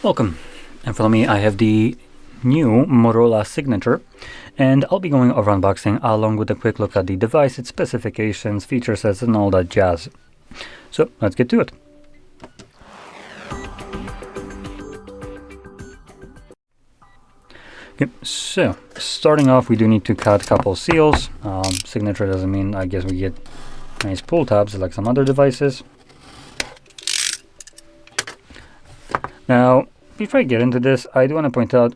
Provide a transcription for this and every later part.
Welcome. In front of me I have the new Motorola Signature, and I'll be going over unboxing along with a quick look at the device, its specifications, feature sets, and all that jazz. So let's get to it. Okay, so starting off, we do need to cut a couple seals. Signature doesn't mean, I guess, we get nice pull tabs like some other devices. Now, before I get into this, I do want to point out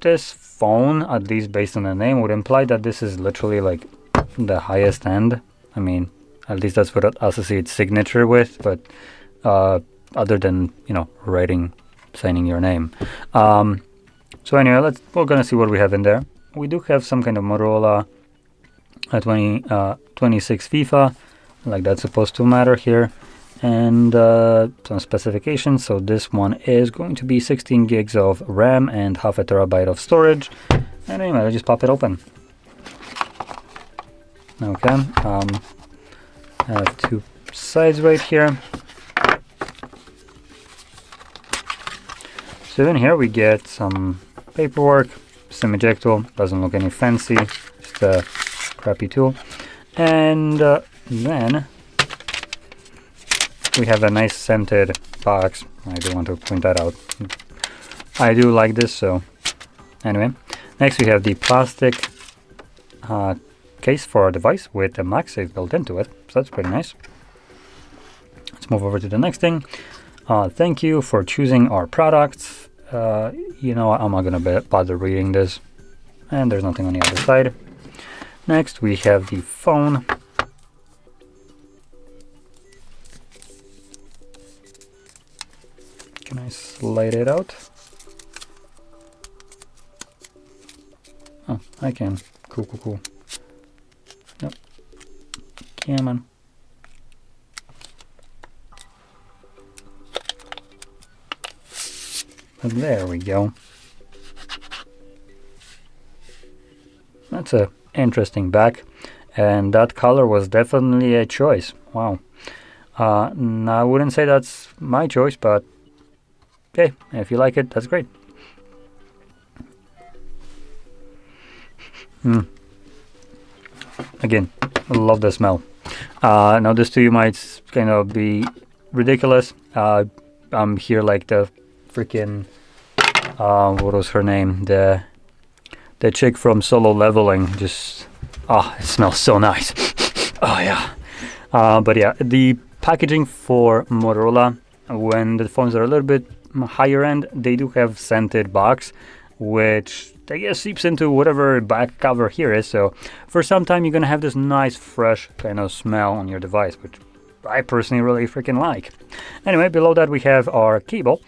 this phone, at least based on the name, would imply that this is literally like the highest end. I mean, at least that's what it associates Signature with, but other than, you know, signing your name. So anyway, we're gonna see what we have in there. We do have some kind of Motorola 26 FIFA, like that's supposed to matter here, and some specifications. So this one is going to be 16 gigs of RAM and half a terabyte of storage. And anyway, let's just pop it open. Okay, I have two sides right here. So in here we get some paperwork, some ejector, doesn't look any fancy, just a crappy tool. And then we have a nice scented box. I do want to point that out. I do like this, so anyway. Next we have the plastic case for our device with a MagSafe built into it, so that's pretty nice. Let's move over to the next thing. Thank you for choosing our products. You know, I'm not gonna bother reading this, and there's nothing on the other side. Next we have the phone. Can I slide it out? Oh, I can. Cool. Yep. Come on. There we go. That's a interesting back, and that color was definitely a choice. Wow. I wouldn't say that's my choice, but okay, if you like it, that's great. Again, I love the smell. Now this to you might kind of be ridiculous. I'm here like the freaking what was her name, the chick from Solo Leveling. Just it smells so nice. Oh yeah. But yeah, the packaging for Motorola, when the phones are a little bit higher end, they do have scented box, which I guess seeps into whatever back cover here is. So for some time you're gonna have this nice fresh kind of smell on your device, which I personally really freaking like. Anyway, below that we have our cable,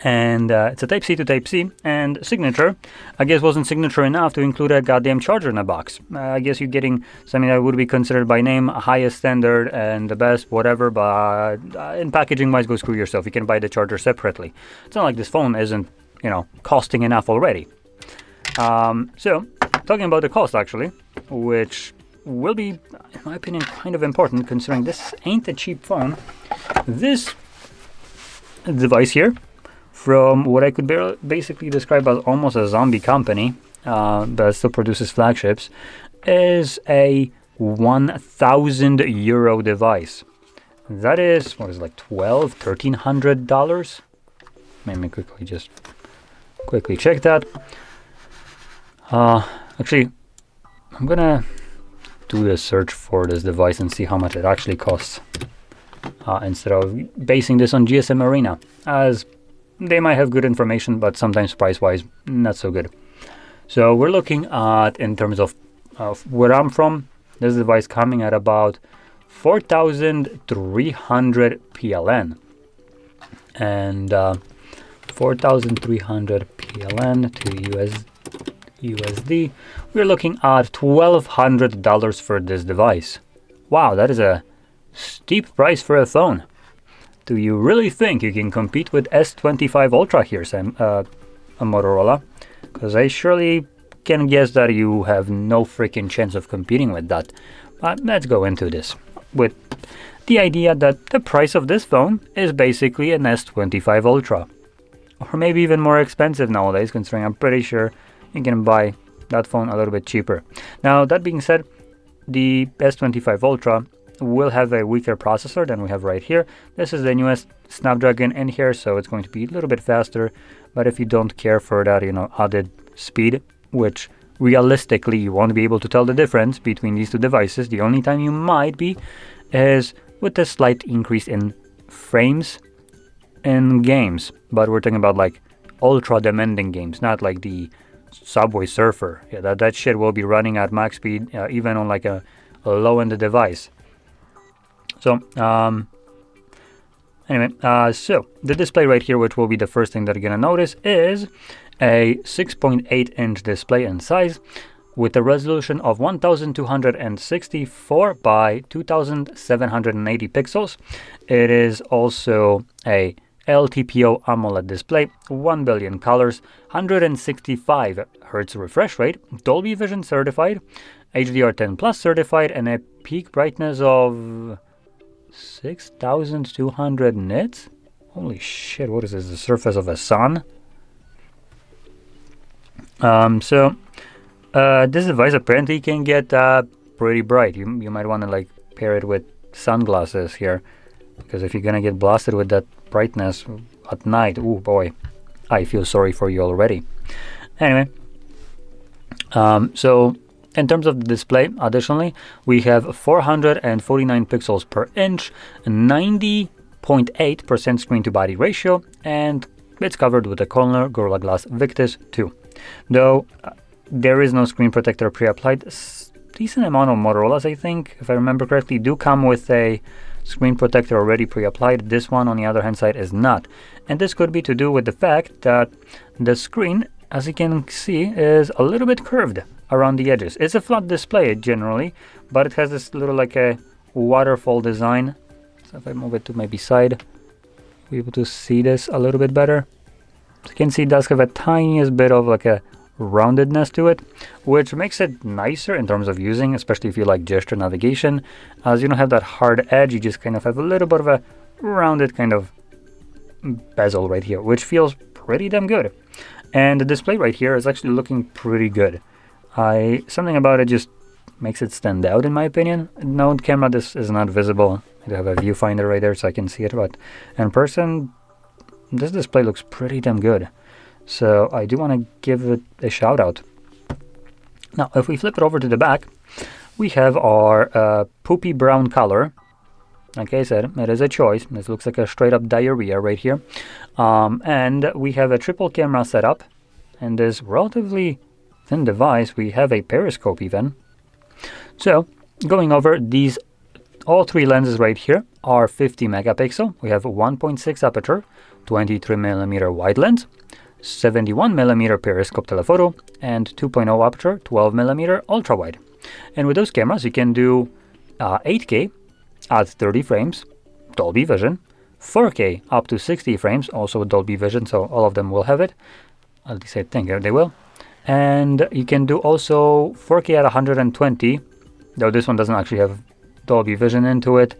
and it's a Type-C to Type-C, and Signature, I guess, wasn't Signature enough to include a goddamn charger in a box. I guess you're getting something that would be considered by name highest standard and the best, whatever, but in packaging wise, go screw yourself. You can buy the charger separately. It's not like this phone isn't, you know, costing enough already. So, talking about the cost actually, which will be, in my opinion, kind of important considering this ain't a cheap phone. This device here, from what I could basically describe as almost a zombie company that still produces flagships, is a 1,000 euro device. That is, what is it, like $1,300? Let me quickly check that. Actually, I'm gonna do a search for this device and see how much it actually costs, instead of basing this on GSM Arena, as they might have good information, but sometimes price-wise, not so good. So we're looking at, in terms of where I'm from, this device coming at about 4,300 PLN. And 4,300 PLN to USD, we're looking at $1,200 for this device. Wow, that is a steep price for a phone. Do you really think you can compete with S25 Ultra here, a Motorola? Because I surely can guess that you have no freaking chance of competing with that. But let's go into this with the idea that the price of this phone is basically an S25 Ultra. or maybe even more expensive nowadays, considering I'm pretty sure you can buy that phone a little bit cheaper. Now, that being said, the S25 Ultra will have a weaker processor than we have right here. This is the newest Snapdragon in here, so it's going to be a little bit faster. But if you don't care for that, added speed, which realistically you won't be able to tell the difference between these two devices, the only time you might be is with a slight increase in frames in games. But we're talking about like ultra demanding games, not like the Subway Surfer. Yeah, that shit will be running at max speed even on like a low-end device. So anyway, so the display right here, which will be the first thing that you're gonna notice, is a 6.8-inch display in size with a resolution of 1264 by 2780 pixels. It is also a LTPO AMOLED display, 1 billion colors, 165 Hz refresh rate, Dolby Vision certified, HDR10 Plus certified, and a peak brightness of 6200 nits. Holy shit, what is this, the surface of a sun? This device apparently can get pretty bright. You might want to like pair it with sunglasses here, because if you're gonna get blasted with that brightness at night, oh boy, I feel sorry for you already. Anyway, so in terms of the display, additionally, we have 449 pixels per inch, 90.8% screen to body ratio, and it's covered with a Corning Gorilla Glass Victus 2. Though there is no screen protector pre-applied, decent amount of Motorola's, I think, if I remember correctly, do come with a screen protector already pre-applied. This one, on the other hand side, is not. And this could be to do with the fact that the screen, as you can see, is a little bit curved around the edges. It's a flat display generally, but it has this little like a waterfall design. So if I move it to maybe side, we'll be able to see this a little bit better. So you can see it does have a tiniest bit of like a roundedness to it, which makes it nicer in terms of using, especially if you like gesture navigation, as you don't have that hard edge. You just kind of have a little bit of a rounded kind of bezel right here, which feels pretty damn good. And the display right here is actually looking pretty good. Something about it just makes it stand out, in my opinion. No, on camera this is not visible. I do have a viewfinder right there so I can see it, but in person this display looks pretty damn good. So I do want to give it a shout out. Now, if we flip it over to the back, we have our poopy brown color. Like I said, it is a choice. This looks like a straight up diarrhea right here. And we have a triple camera setup. And this relatively thin device, we have a periscope even. So going over these, all three lenses right here are 50 megapixel. We have 1.6 aperture, 23mm wide lens, 71mm periscope telephoto, and 2.0 aperture 12mm ultra wide. And with those cameras you can do 8K at 30 frames, Dolby Vision, 4K up to 60 frames, also with Dolby Vision, so all of them will have it. At least I think they will. And you can do also 4K at 120, though this one doesn't actually have Dolby Vision into it.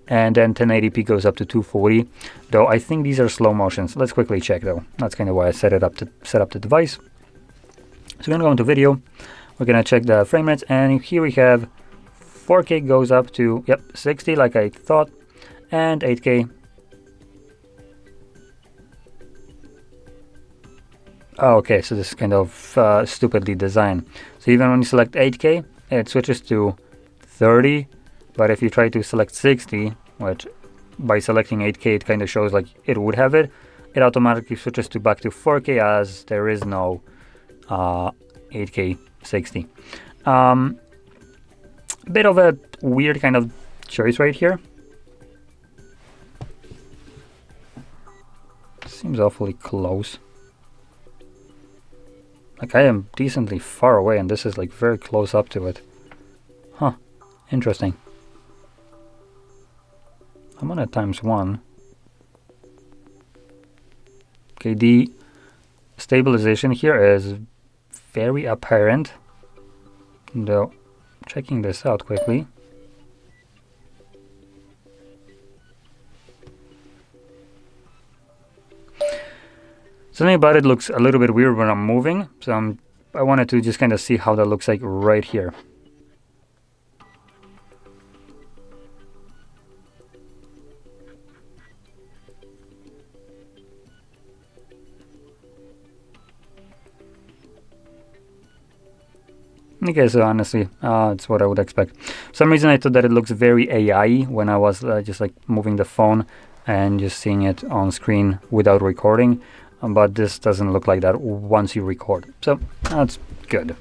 And then 1080p goes up to 240, though I think these are slow motions. Let's quickly check though. That's kind of why I set up the device. So we're gonna go into video. We're gonna check the frame rates, and here we have 4K goes up to 60, like I thought, and 8K. Oh, okay, so this is kind of stupidly designed. So even when you select 8K, it switches to 30. But if you try to select 60, which by selecting 8K it kind of shows like it would have it, it automatically switches to back to 4K, as there is no 8K 60. Bit of a weird kind of choice right here. Seems awfully close. Like I am decently far away and this is like very close up to it. Huh, interesting. I'm on a ×1. Okay, the stabilization here is very apparent, though checking this out quickly. Something about it looks a little bit weird when I'm moving, so I wanted to just kind of see how that looks like right here. Okay, so honestly, it's what I would expect. For some reason I thought that it looks very AI when I was just like moving the phone and just seeing it on screen without recording, but this doesn't look like that once you record, so that's good.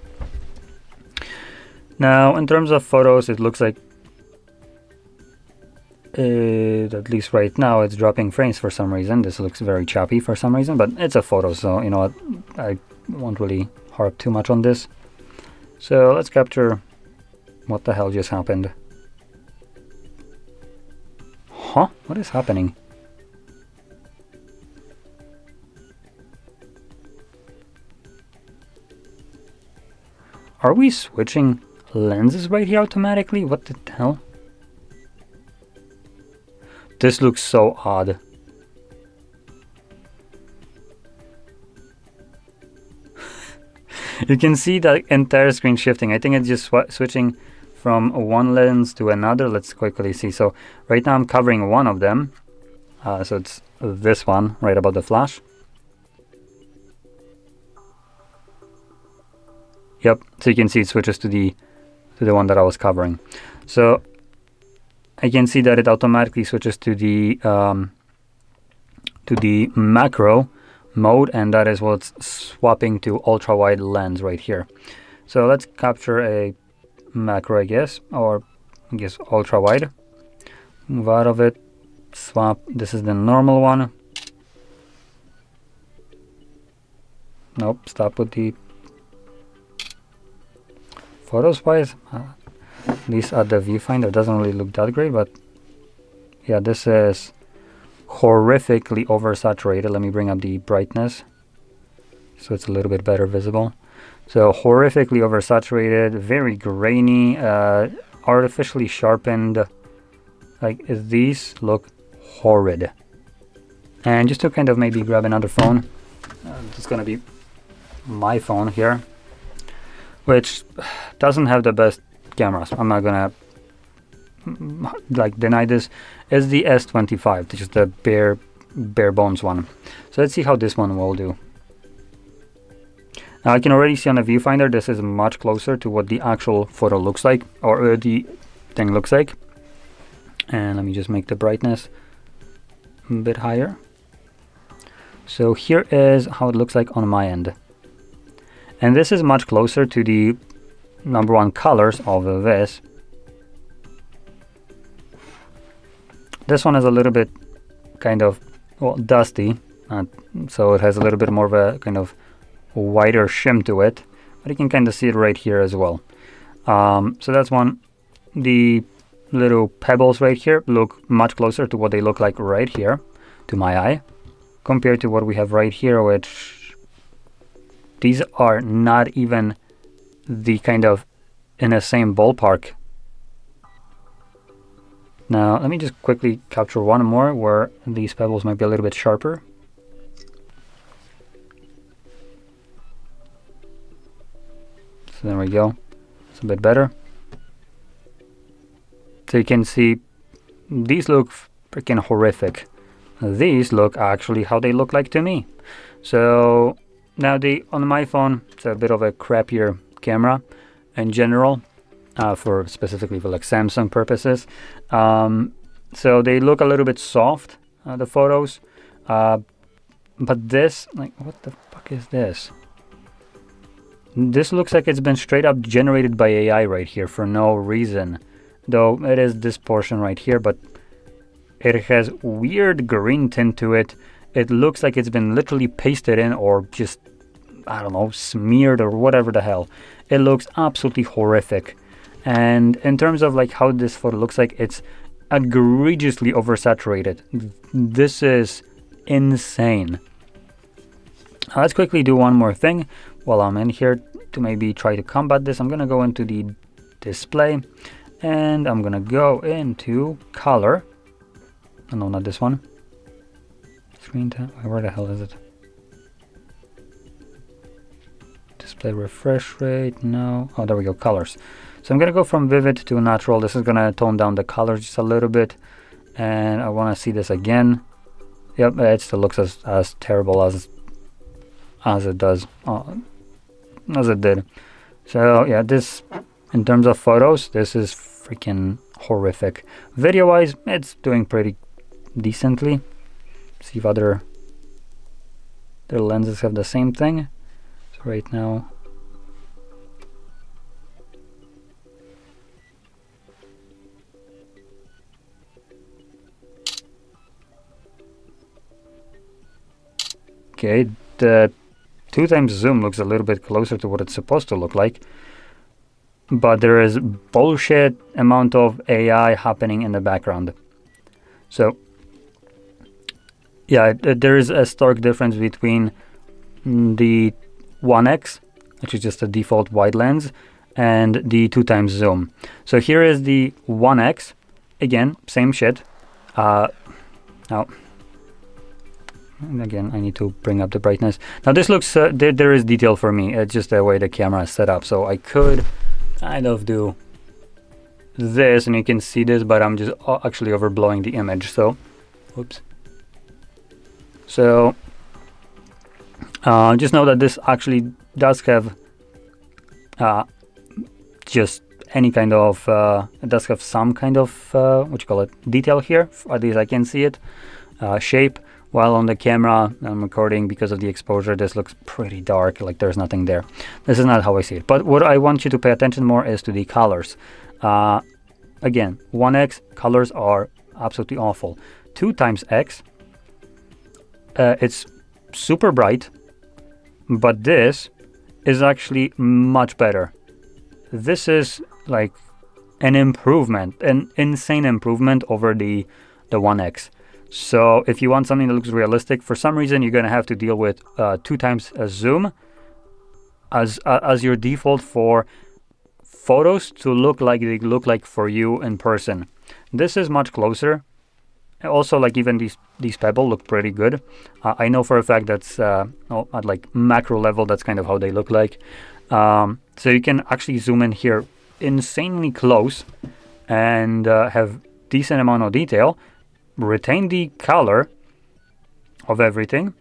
Now in terms of photos, it looks like at least right now it's dropping frames for some reason. This looks very choppy for some reason, but it's a photo, so you know what, I won't really harp too much on this. So let's capture what the hell just happened. Huh? What is happening? Are we switching lenses right here automatically? What the hell? This looks so odd. You can see the entire screen shifting. I think it's just switching from one lens to another. Let's quickly see. So right now I'm covering one of them. So it's this one right above the flash. Yep. So you can see it switches to the one that I was covering. So I can see that it automatically switches to the macro mode, and that is what's swapping to ultra wide lens right here. So let's capture a macro, I guess, or I guess ultra wide. Move out of it, swap. This is the normal one. Nope, stop with the photos wise. At least at the viewfinder doesn't really look that great, but yeah, this is horrifically oversaturated. Let me bring up the brightness so it's a little bit better visible. So horrifically oversaturated, very grainy, artificially sharpened. Like, these look horrid. And just to kind of maybe grab another phone, it's gonna be my phone here, which doesn't have the best cameras. I'm not gonna like deny this. Is the S25, which is the bare bones one. So let's see how this one will do. Now I can already see on the viewfinder this is much closer to what the actual photo looks like, or the thing looks like. And let me just make the brightness a bit higher. So here is how it looks like on my end. And this is much closer to the number one colors of this. This one is a little bit kind of, well, dusty, so it has a little bit more of a kind of wider shim to it, but you can kind of see it right here as well. So that's one. The little pebbles right here look much closer to what they look like right here to my eye, compared to what we have right here, which these are not even the kind of in the same ballpark. Now, let me just quickly capture one more where these pebbles might be a little bit sharper. So there we go. It's a bit better. So you can see these look freaking horrific. These look actually how they look like to me. So now on my phone, it's a bit of a crappier camera in general. For specifically for like Samsung purposes, so they look a little bit soft, the photos, but this, like, what the fuck is this? This looks like it's been straight up generated by AI right here for no reason, though it is this portion right here, but it has weird green tint to it. It looks like it's been literally pasted in, or just, I don't know, smeared or whatever the hell. It looks absolutely horrific. And in terms of like how this photo looks like, it's egregiously oversaturated. This is insane. Let's quickly do one more thing while I'm in here to maybe try to combat this. I'm gonna go into the display and I'm gonna go into color. Oh, no, not this one. Screen time. Where the hell is it? Display refresh rate, no. Oh, there we go, colors. So I'm gonna go from vivid to natural. This is gonna tone down the colors just a little bit. And I wanna see this again. Yep, it still looks as terrible as it does, as it did. So yeah, this, in terms of photos, this is freaking horrific. Video wise, it's doing pretty decently. See if their lenses have the same thing. So right now, okay, the 2x zoom looks a little bit closer to what it's supposed to look like, but there is bullshit amount of AI happening in the background. So yeah, there is a stark difference between the 1x, which is just a default wide lens, and the 2x zoom. So here is the 1x, again, same shit. Now, again, I need to bring up the brightness. Now this looks, there is detail for me. It's just the way the camera is set up. So I could kind of do this, and you can see this, but I'm just actually overblowing the image. So, whoops. So, just know that this actually does have just any kind of, it does have some kind of, what you call it, detail here. At least I can see it, shape. While on the camera I'm recording, because of the exposure, this looks pretty dark, like there's nothing there. This is not how I see it. But what I want you to pay attention more is to the colors. Again, 1x colors are absolutely awful. 2x, it's super bright, but this is actually much better. This is like an improvement, an insane improvement over the 1x. So if you want something that looks realistic, for some reason you're going to have to deal with 2x zoom as your default for photos to look like they look like for you in person. This is much closer. Also, like even these pebble look pretty good. I know for a fact that's at like macro level, that's kind of how they look like. So you can actually zoom in here insanely close and have decent amount of detail. Retain the color of everything,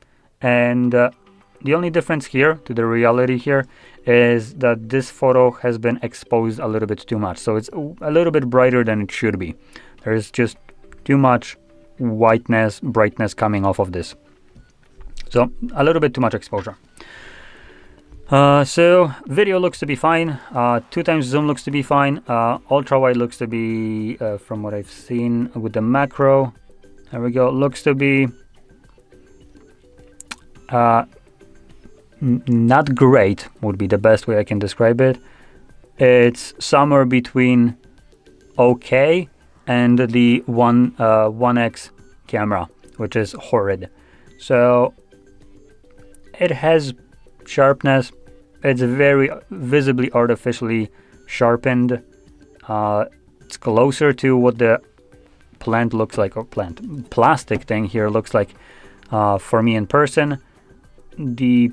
and the only difference here to the reality here is that this photo has been exposed a little bit too much, so it's a little bit brighter than it should be. There's just too much whiteness, brightness coming off of this, so a little bit too much exposure. So video looks to be fine, 2x zoom looks to be fine, ultra wide looks to be, from what I've seen with the macro, there we go, looks to be not great, would be the best way I can describe it. It's somewhere between okay and the 1x camera, which is horrid. So it has sharpness. It's very visibly artificially sharpened. It's closer to what the plant looks like, or plastic thing here looks like for me in person. The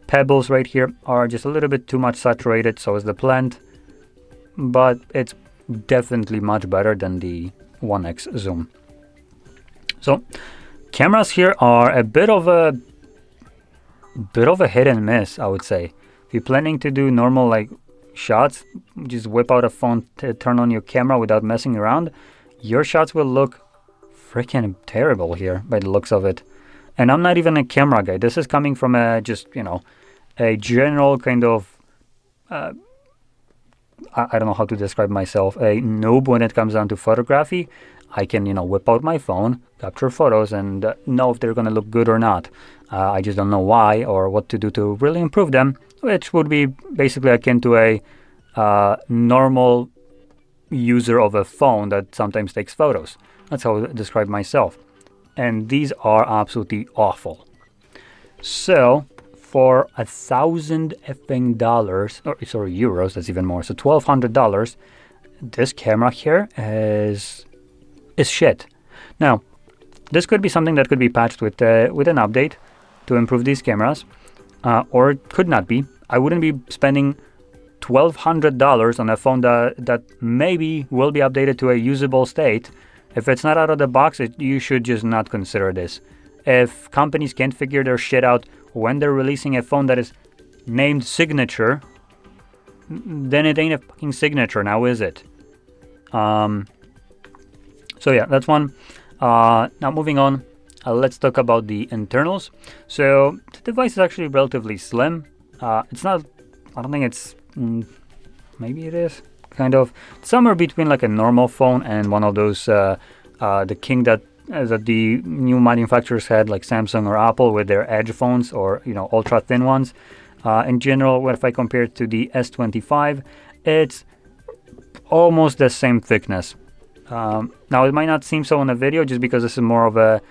pebbles right here are just a little bit too much saturated, so is the plant, but it's definitely much better than the 1x zoom. So cameras here are a bit of a hit and miss, I would say. If you're planning to do normal like shots, just whip out a phone, turn on your camera without messing around, your shots will look freaking terrible here by the looks of it. And I'm not even a camera guy. This is coming from a just, you know, a general kind of I don't know how to describe myself, a noob when it comes down to photography. I can, you know, whip out my phone, capture photos, and know if they're going to look good or not. I just don't know why or what to do to really improve them, which would be basically akin to a normal user of a phone that sometimes takes photos. That's how I describe myself. And these are absolutely awful. So for $1,000 effing dollars, or sorry, euros, that's even more, so $1,200, this camera here is shit. Now, this could be something that could be patched with an update to improve these cameras, or it could not be. I wouldn't be spending $1,200 on a phone that maybe will be updated to a usable state. If it's not out of the box, you should just not consider this. If companies can't figure their shit out when they're releasing a phone that is named Signature, then it ain't a fucking Signature now, is it? So yeah, that's one. Now moving on, let's talk about the internals. So the device is actually relatively slim. It's not, I don't think it's, maybe it is, kind of, somewhere between like a normal phone and one of those, the king that the new manufacturers had, like Samsung or Apple with their Edge phones, or, you know, ultra thin ones. In general, if I compare it to the S25, it's almost the same thickness. Now it might not seem so in the video just because this is more of a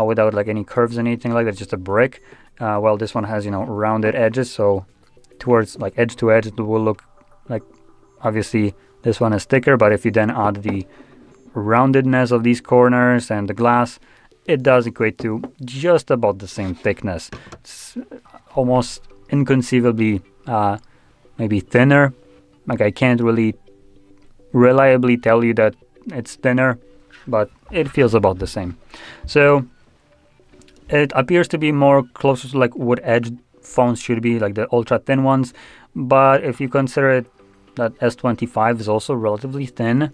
without like any curves or anything like that, just a brick. Well, this one has, you know, rounded edges, so towards like edge to edge it will look like, obviously this one is thicker, but if you then add the roundedness of these corners and the glass, it does equate to just about the same thickness. It's almost inconceivably maybe thinner. Like, I can't really reliably tell you that it's thinner, but it feels about the same. So it appears to be more closer to like what Edge phones should be, like the ultra thin ones. But if you consider it that S25 is also relatively thin,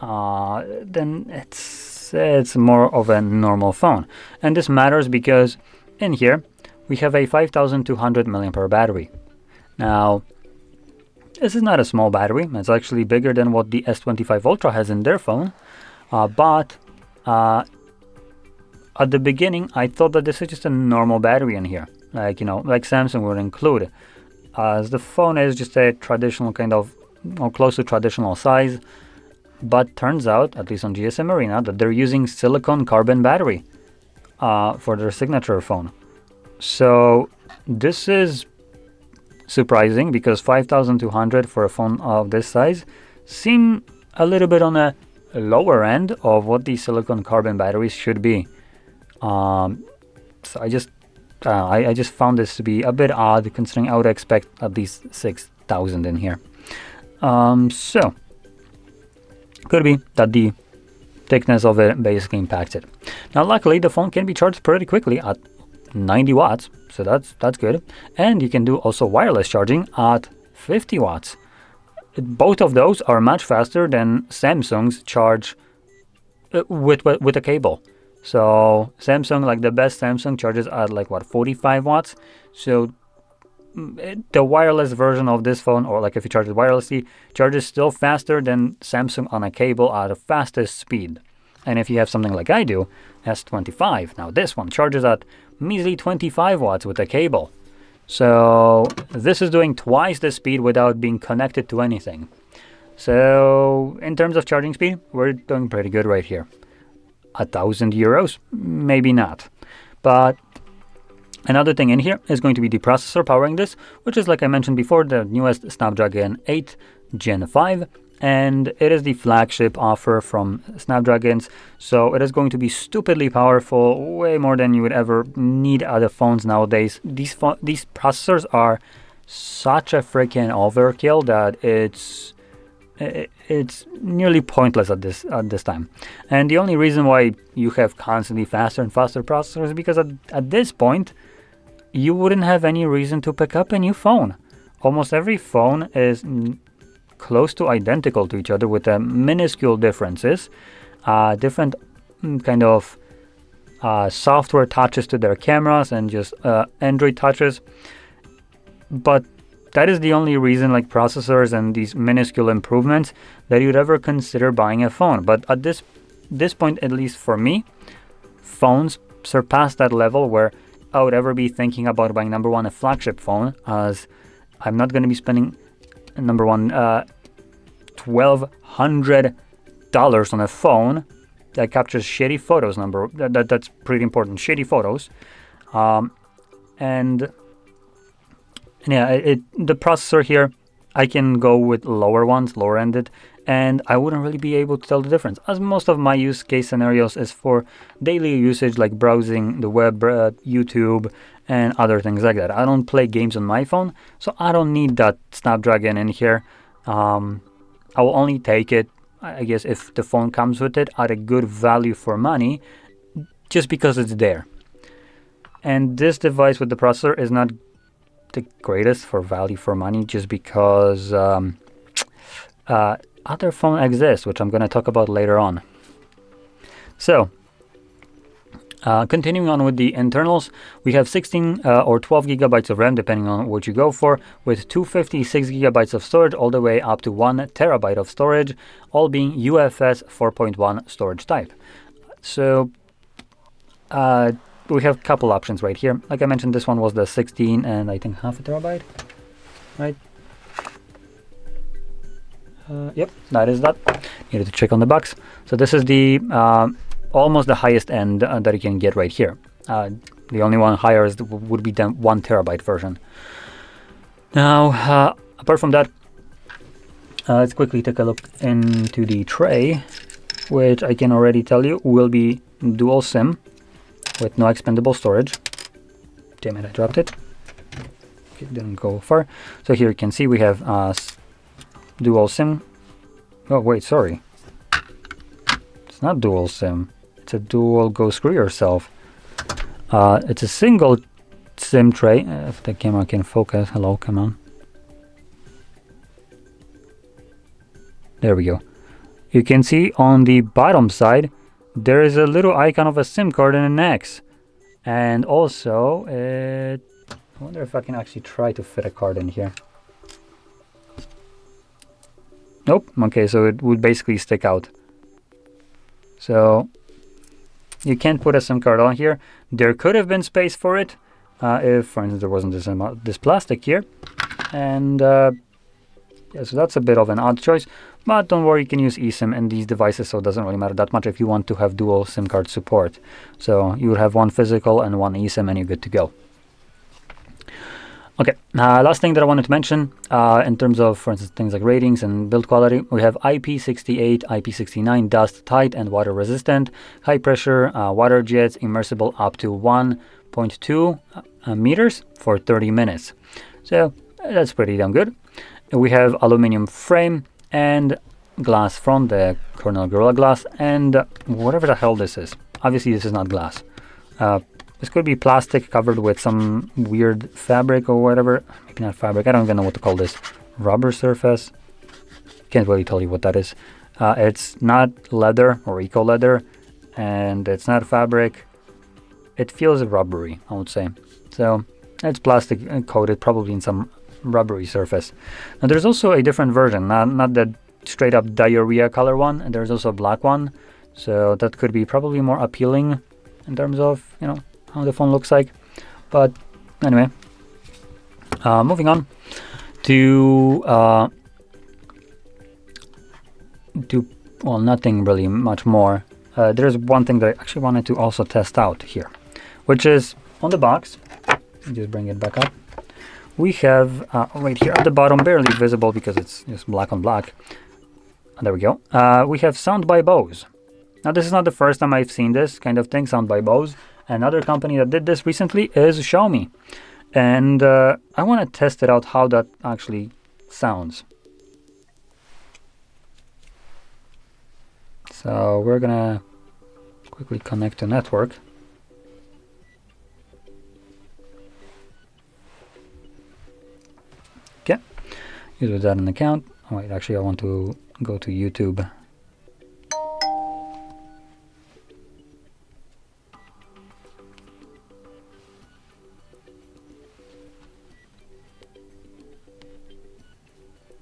then it's more of a normal phone. And this matters because in here we have a 5200 mAh battery. Now, this is not a small battery. It's actually bigger than what the S25 Ultra has in their phone. But at the beginning, I thought that this is just a normal battery in here, like, you know, like Samsung would include, as the phone is just a traditional kind of, or close to traditional size. But turns out, at least on GSM Arena, that they're using silicon carbon battery for their Signature phone. So this is surprising because 5200 for a phone of this size seem a little bit on a lower end of what these silicon carbon batteries should be. So I just found this to be a bit odd, considering I would expect at least 6000 in here. So could be that the thickness of it basically impacts it. Now, luckily, the phone can be charged pretty quickly at 90 watts, so that's good. And you can do also wireless charging at 50 watts. Both of those are much faster than Samsung's charge with a cable. So Samsung, like the best Samsung, charges at like what, 45 watts. So the wireless version of this phone, or like if you charge it wirelessly, charges still faster than Samsung on a cable at the fastest speed. And if you have something like I do, S25, now this one charges at measly 25 watts with a cable. So this is doing twice the speed without being connected to anything. So in terms of charging speed, we're doing pretty good right here. 1,000 euros? Maybe not. But another thing in here is going to be the processor powering this, which is, like I mentioned before, the newest Snapdragon 8 Gen 5. And it is the flagship offer from Snapdragons, so it is going to be stupidly powerful, way more than you would ever need other phones nowadays. These processors are such a freaking overkill that it's nearly pointless at this time. And the only reason why you have constantly faster and faster processors is because at this point you wouldn't have any reason to pick up a new phone. Almost every phone is close to identical to each other with minuscule differences, different kind of software touches to their cameras and just Android touches. But that is the only reason, like processors and these minuscule improvements, that you'd ever consider buying a phone. But at this point, at least for me, phones surpass that level where I would ever be thinking about buying, number one, a flagship phone, as I'm not going to be spending, number one, $1,200 on a phone that captures shitty photos. That's pretty important. Shitty photos, and yeah, the processor here, I can go with lower ones, lower ended, and I wouldn't really be able to tell the difference, as most of my use case scenarios is for daily usage, like browsing the web, YouTube, and other things like that. I don't play games on my phone, so I don't need that Snapdragon in here. I will only take it, I guess, if the phone comes with it at a good value for money, just because it's there. And this device with the processor is not the greatest for value for money, just because other phone exists, which I'm going to talk about later on. So, continuing on with the internals, we have 16 or 12 gigabytes of RAM, depending on what you go for, with 256 gigabytes of storage, all the way up to 1 terabyte of storage, all being UFS 4.1 storage type. So, we have a couple options right here. Like I mentioned, this one was the 16 and I think half a terabyte, right? Yep, that is that. Needed to check on the box. So this is the almost the highest end that you can get right here. The only one higher would be the 1 terabyte version. Now, apart from that, let's quickly take a look into the tray, which I can already tell you will be dual SIM with no expandable storage. Damn it, I dropped it. It didn't go far. So here you can see we have dual SIM. Oh wait, sorry. It's not dual SIM. It's a dual go screw yourself. It's a single SIM tray. If the camera can focus. Hello, come on. There we go. You can see on the bottom side there is a little icon of a SIM card and an X. And also, I wonder if I can actually try to fit a card in here. Nope. Okay, so it would basically stick out. So you can't put a SIM card on here. There could have been space for it if, for instance, there wasn't this plastic here. And yeah, so that's a bit of an odd choice. But don't worry, you can use eSIM in these devices, so it doesn't really matter that much if you want to have dual SIM card support. So you would have one physical and one eSIM and you're good to go. Okay, last thing that I wanted to mention in terms of, for instance, things like ratings and build quality, we have IP68, IP69 dust tight and water resistant, high pressure water jets, immersible up to 1.2 meters for 30 minutes. So that's pretty damn good. We have aluminum frame and glass from the Cornell Gorilla Glass and whatever the hell this is. Obviously this is not glass. This could be plastic covered with some weird fabric or whatever. Maybe not fabric, I don't even know what to call this. Rubber surface? Can't really tell you what that is. It's not leather or eco leather, and it's not fabric. It feels rubbery, I would say. So it's plastic coated probably in some rubbery surface. Now there's also a different version, not the straight up diarrhea color one, and there's also a black one. So that could be probably more appealing in terms of, you know, how the phone looks like. But anyway, moving on to well, nothing really much more. There's one thing that I actually wanted to also test out here, which is on the box. Just bring it back up. We have right here at the bottom, barely visible because it's just black on black. There we go. We have Sound by Bose. Now this is not the first time I've seen this kind of thing, Sound by Bose. Another company that did this recently is Xiaomi. And I want to test it out how that actually sounds. So we're gonna quickly connect to network. Okay, use that an account. Oh, wait, actually I want to go to YouTube.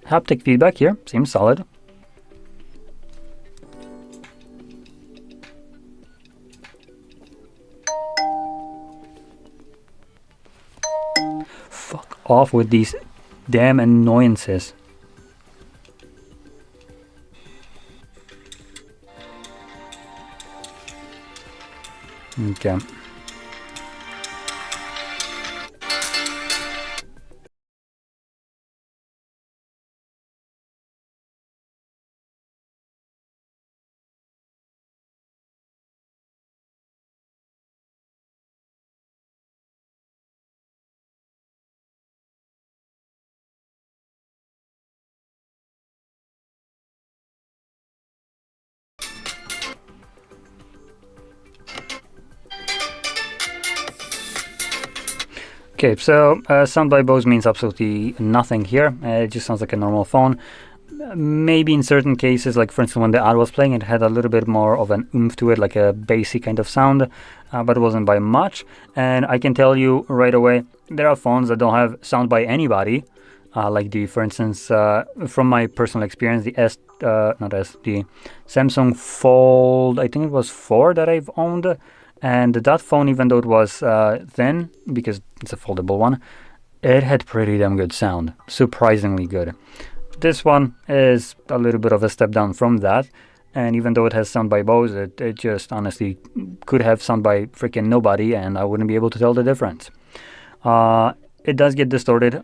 Haptic feedback here, seems solid. Fuck off with these damn annoyances. Okay. Okay, so sound by Bose means absolutely nothing here. It just sounds like a normal phone. Maybe in certain cases, like for instance when the ad was playing, it had a little bit more of an oomph to it, like a bassy kind of sound, but it wasn't by much. And I can tell you right away, there are phones that don't have sound by anybody, like for instance, from my personal experience, the the Samsung Fold, I think it was 4 that I've owned, and that phone, even though it was thin, because it's a foldable one, it had pretty damn good sound, surprisingly good. This one is a little bit of a step down from that, and even though it has sound by Bose, it just honestly could have sound by freaking nobody, and I wouldn't be able to tell the difference. It does get distorted,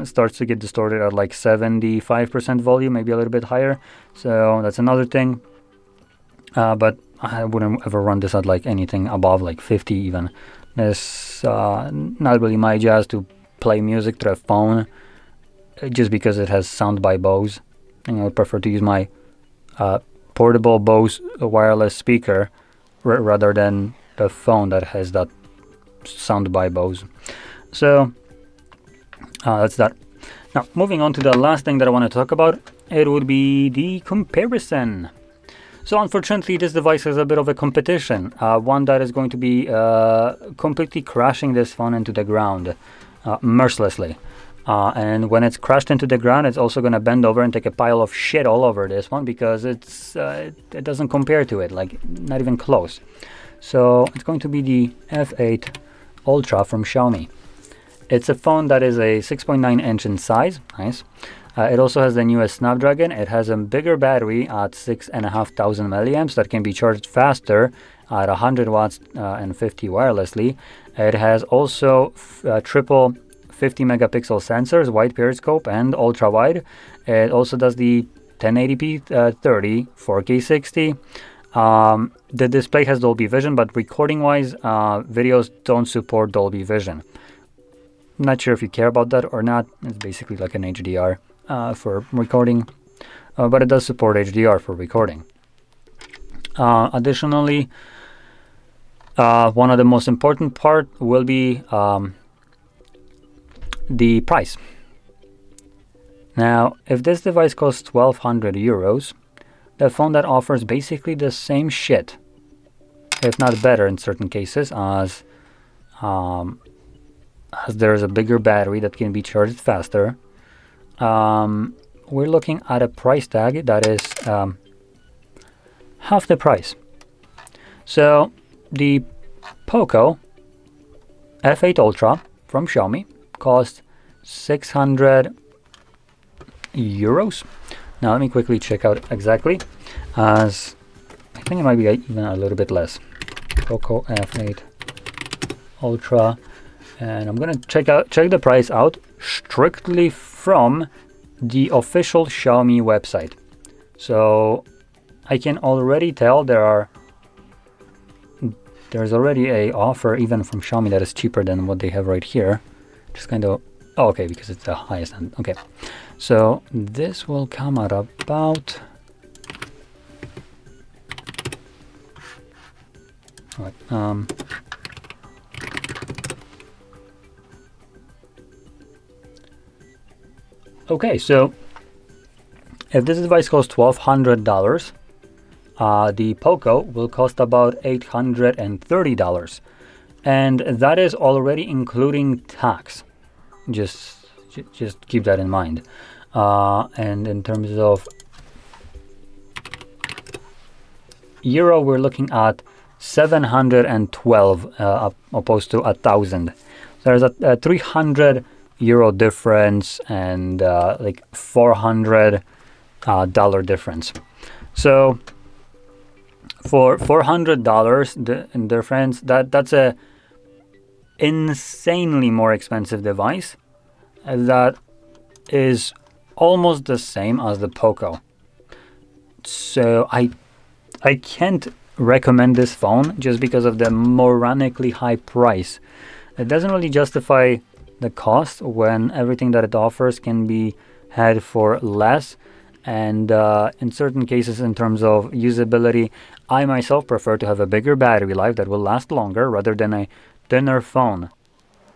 starts to get distorted at like 75% volume, maybe a little bit higher, so that's another thing. But I wouldn't ever run this at like anything above like 50 even. It's not really my jazz to play music through a phone just because it has sound by Bose. And I would prefer to use my portable Bose wireless speaker rather than the phone that has that sound by Bose. So that's that. Now moving on to the last thing that I want to talk about, it would be the comparison. So unfortunately, this device is a bit of a competition, one that is going to be completely crashing this phone into the ground mercilessly. And when it's crashed into the ground, it's also going to bend over and take a pile of shit all over this one because it doesn't compare to it, like not even close. So it's going to be the F8 Ultra from Xiaomi. It's a phone that is a 6.9 inch in size, nice. It also has the newest Snapdragon. It has a bigger battery at 6,500 milliamps that can be charged faster at 100 watts and 50 wirelessly. It has also triple 50 megapixel sensors, wide periscope and ultra wide. It also does the 1080p 30, 4K 60. The display has Dolby Vision, but recording wise, videos don't support Dolby Vision. Not sure if you care about that or not. It's basically like an HDR for recording, but it does support HDR for recording. Additionally, one of the most important part will be the price. Now, if this device costs 1,200 euros, the phone that offers basically the same shit, if not better in certain cases, as there's a bigger battery that can be charged faster, we're looking at a price tag that is half the price. So the POCO F8 Ultra from Xiaomi cost 600 euros. Now let me quickly check out exactly, as I think it might be even a little bit less. POCO F8 Ultra, and I'm gonna check the price out strictly from the official Xiaomi website. So I can already tell there's already a offer even from Xiaomi that is cheaper than what they have right here. Just kind of, oh, okay, because it's the highest end. Okay, so this will come at about, all right, okay, so if this device costs $1,200, the POCO will cost about $830, and that is already including tax. Just keep that in mind. And in terms of euro, we're looking at 712 opposed to 1,000. There's a 300 euro difference and like $400 dollar difference. So for $400 in difference, that's a insanely more expensive device that is almost the same as the POCO. So I can't recommend this phone just because of the moranically high price. It doesn't really justify the cost when everything that it offers can be had for less. And in certain cases, in terms of usability, I myself prefer to have a bigger battery life that will last longer rather than a thinner phone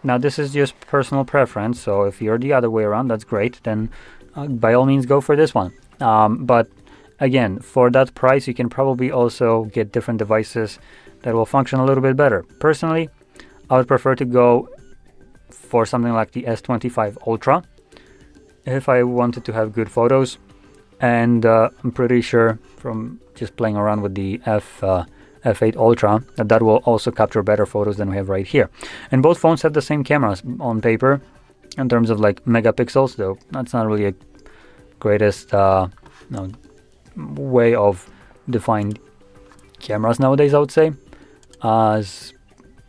Now this is just personal preference, so if you're the other way around, that's great, then by all means go for this one. But again, for that price you can probably also get different devices that will function a little bit better. Personally, I would prefer to go for something like the S25 Ultra if I wanted to have good photos, and I'm pretty sure from just playing around with the F8 Ultra that will also capture better photos than we have right here. And both phones have the same cameras on paper in terms of like megapixels, though that's not really a greatest way of defining cameras nowadays, I would say, as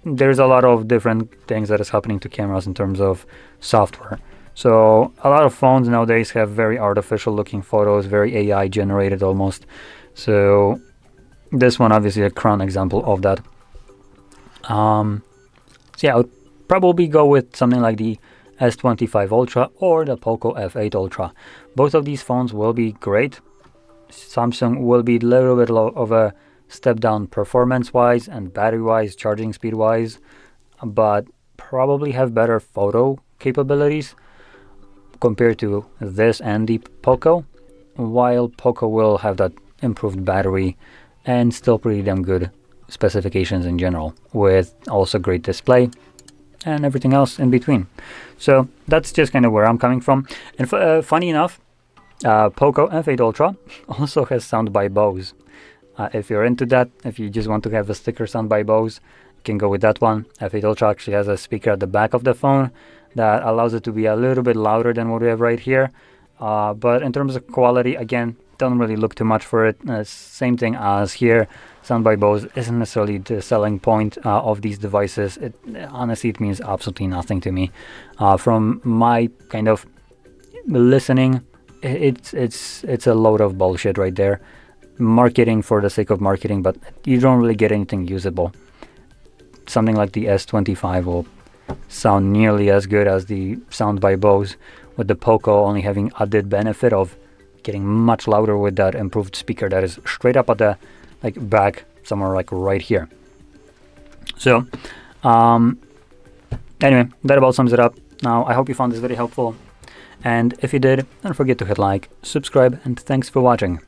there's a lot of different things that is happening to cameras in terms of software. So a lot of phones nowadays have very artificial looking photos, very AI generated almost. So this one obviously a crown example of that. So yeah, I would probably go with something like the S25 Ultra or the POCO F8 Ultra. Both of these phones will be great. Samsung will be a little bit of a step down performance wise and battery wise, charging speed wise, but probably have better photo capabilities compared to this and the POCO, while POCO will have that improved battery and still pretty damn good specifications in general, with also great display and everything else in between. So that's just kind of where I'm coming from. And funny enough, POCO F8 Ultra also has sound by Bose. If you're into that, if you just want to have a sticker sound by Bose, you can go with that one. F8 Ultra actually has a speaker at the back of the phone that allows it to be a little bit louder than what we have right here. But in terms of quality, again, don't really look too much for it. Same thing as here. Sound by Bose isn't necessarily the selling point of these devices. Honestly, it means absolutely nothing to me. From my kind of listening, it's a load of bullshit right there. Marketing for the sake of marketing, but you don't really get anything usable. Something like the S25 will sound nearly as good as the sound by Bose, with the POCO only having added benefit of getting much louder with that improved speaker that is straight up at the back, somewhere like right here. So anyway, that about sums it up. Now I hope you found this very helpful, and if you did, don't forget to hit like, subscribe, and thanks for watching.